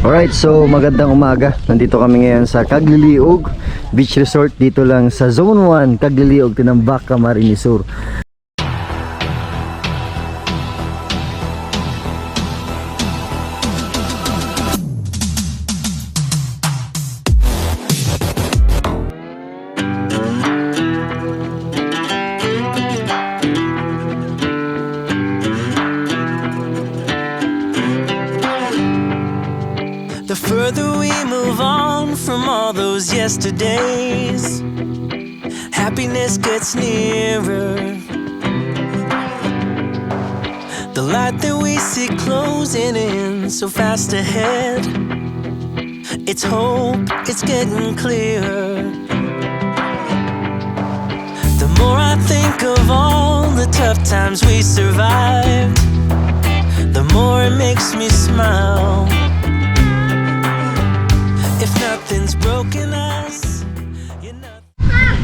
Alright, so magandang umaga. Nandito kami ngayon sa Cagliliog Beach Resort, dito lang sa Zone 1, Cagliliog, Tinambak, Camarines Sur. The further we move on from all those yesterdays, happiness gets nearer. The light that we see closing in so fast ahead, it's hope, it's getting clearer. The more I think of all the tough times we survived, the more it makes me smile. If nothing's broken us, you're not...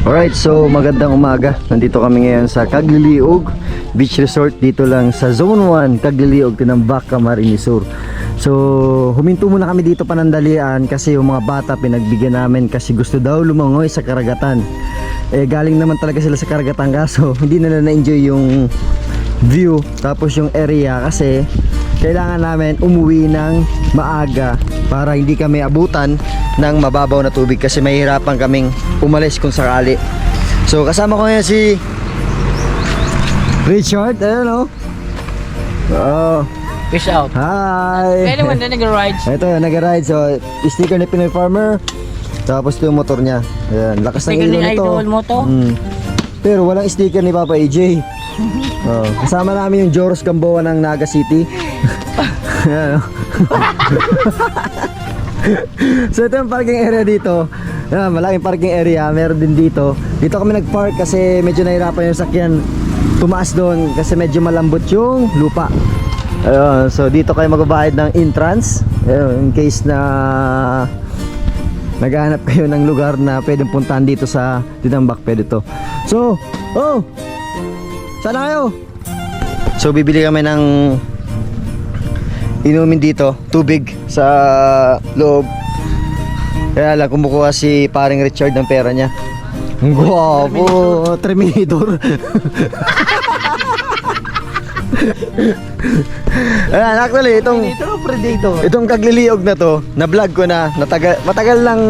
Alright, so magandang umaga. Nandito kami ngayon sa Cagliliog Beach Resort, dito lang sa Zone 1, Cagliliog, Tinambak, Camarines Sur. So huminto muna kami dito panandalian kasi yung mga bata pinagbigyan namin kasi gusto daw lumangoy sa karagatan. Galing naman talaga sila sa karagatan, kaso hindi nila na-enjoy yung view tapos yung area kasi kailangan namin umuwi ng maaga para hindi kami abutan ng mababaw na tubig kasi mahirapan kaming umalis kung sakali. So kasama ko ngayon si Richard, ayun o. Fish out. Hi. Anyone na nag-ride? Ito, nag-ride. So sticker ni Pinoy Farmer, tapos ito yung motor niya. Ayan, lakas ng Sticker ilaw ni nito. Idol mo to? Pero walang sticker ni Papa AJ. Kasama namin yung Joros Gamboa ng Naga City. Ayan, so ito yung parking area dito. Ayan, malaking parking area. Meron din dito. Dito kami nag-park kasi medyo nahirapan yung sakyan tumaas doon kasi medyo malambot yung lupa. Ayan, so dito kayo magbabayad ng entrance. Ayan, in case na naghahanap kayo ng lugar na pwedeng puntahan dito sa Tinambak, pwede to. So, sana kayo. So bibili kami ng inumin dito, tubig sa loob. Kaya lang kumukuha si paring Richard ng pera niya. Ang gwapo, Terminator. Ayan, actually itong Cagliliog na to, na-vlog ko na, matagal lang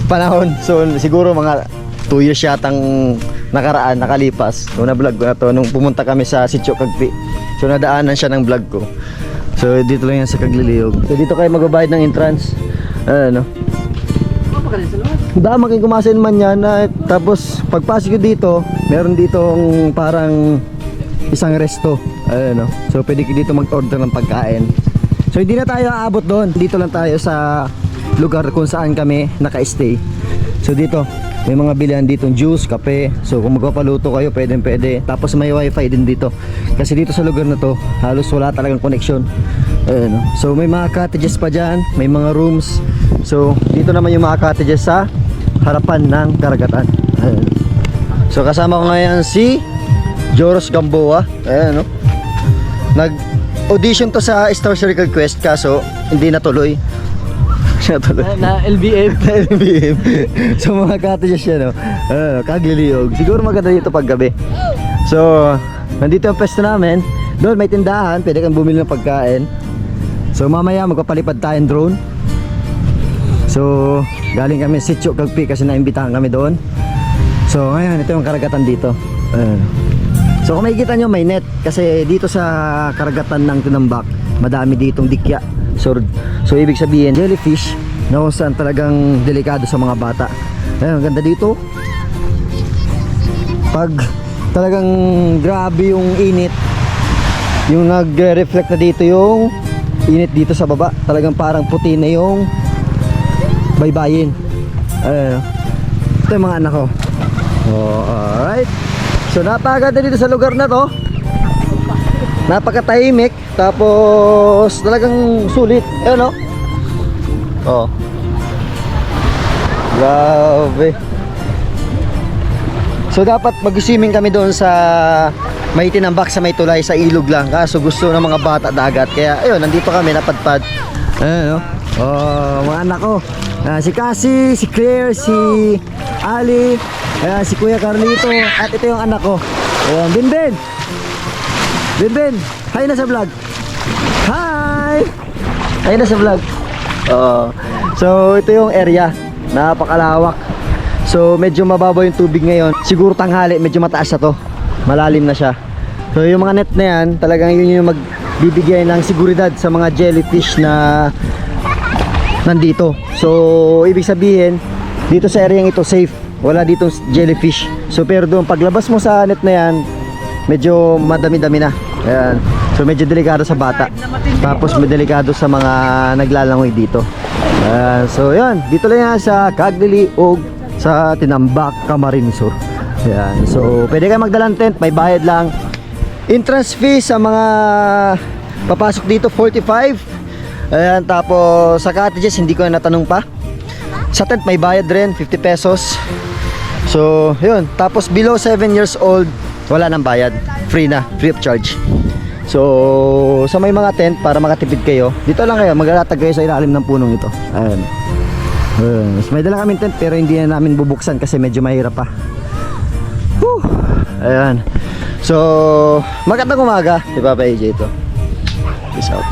panahon. So siguro mga 2 years yatang nakalipas. So na-vlog ko na to nung pumunta kami sa Sitio Cagpi. So nadaanan siya ng vlog ko. So dito lang yan sa Cagliliog. So dito kayo magbabayad ng entrance. Ano? Dama kayo kumasin man yan. Tapos pagpasok ko dito, meron ditong parang isang resto. Ano? So pwede kayo dito mag-order ng pagkain. So hindi na tayo aabot doon. Dito lang tayo sa lugar kung saan kami naka-stay. So dito may mga bilihan ditong juice, kape. So kung magpapaluto kayo, pwede. Tapos may wifi din dito. Kasi dito sa lugar na to, halos wala talagang connection. Ayan. So may mga cottages pa dyan, may mga rooms. So dito naman yung mga cottages sa harapan ng karagatan. Ayan. So kasama ko ngayon si Joros Gamboa. Ayan, nag-audition to sa Star Circle Quest kaso hindi natuloy. Na LBM. LBM. So mga cottages siya, Cagliliog. Siguro maganda dito pag gabi. So nandito ang pwesto namin. Doon may tindahan, pwede kang bumili ng pagkain. So mamaya magpapalipad tayong drone. So galing kami sa Sitio Cagpi kasi naimbitahan kami doon. So ngayon ito yung karagatan dito. So kung makikita nyo may net kasi dito sa karagatan ng Tinambak madami ditong dikya. So ibig sabihin jellyfish na kung saan talagang delikado sa mga bata. Ayun, ang ganda dito. Pag talagang grabe yung init, yung nagre-reflect na dito yung init dito sa baba, talagang parang puti na yung baybayin. Ito yung mga anak ko. Alright. So napakaganda dito sa lugar na to. Napakatahimik. Tapos talagang sulit. Ayun grabe. So dapat mag-swimming kami doon sa may Tinambak sa may tulay sa ilog lang. Kaso gusto ng mga bata dagat. Kaya ayun, nandito kami napadpad. Ayan, no? Oh, mga anak ko. Si Cassie, si Claire, si Ali, si Kuya Carlito, at ito yung anak ko. Ayan, Binbin. Binbin, hi na sa vlog. Hi! Hi na sa vlog. So, ito yung area. Napakalawak. So, medyo mababaw yung tubig ngayon. Siguro tanghali, medyo mataas na to. Malalim na siya. So, yung mga net na yan, talagang yun yung magbibigay ng seguridad sa mga jellyfish na nandito. So, ibig sabihin, dito sa area ito safe. Wala ditong jellyfish. So, pero doon, paglabas mo sa net na yan, medyo madami-dami na. Ayan. So, medyo delikado sa bata. Tapos, may delikado sa mga naglalangoy dito. Ayan. So, yan. Dito lang yan sa Caglili-og sa Tinambak, Camarines Sur. Ayan. So, pwede kayo magdalang tent. May bayad lang. Entrance fee sa mga papasok dito, 45. Ayan. Tapos, sa cottages, hindi ko na natanong pa. Sa tent, may bayad rin, 50 pesos. So, yun. Tapos, below 7 years old, wala nang bayad. Free na. Free of charge. So, sa may mga tent, para makatipid kayo, dito lang kayo. Maglalatag kayo sa ilalim ng punong ito. Ayan. May dala kaming tent, pero hindi na namin bubuksan kasi medyo mahirap pa. Whew. Ayan. So, magandang umaga. Si Papa AJ ito. Peace out.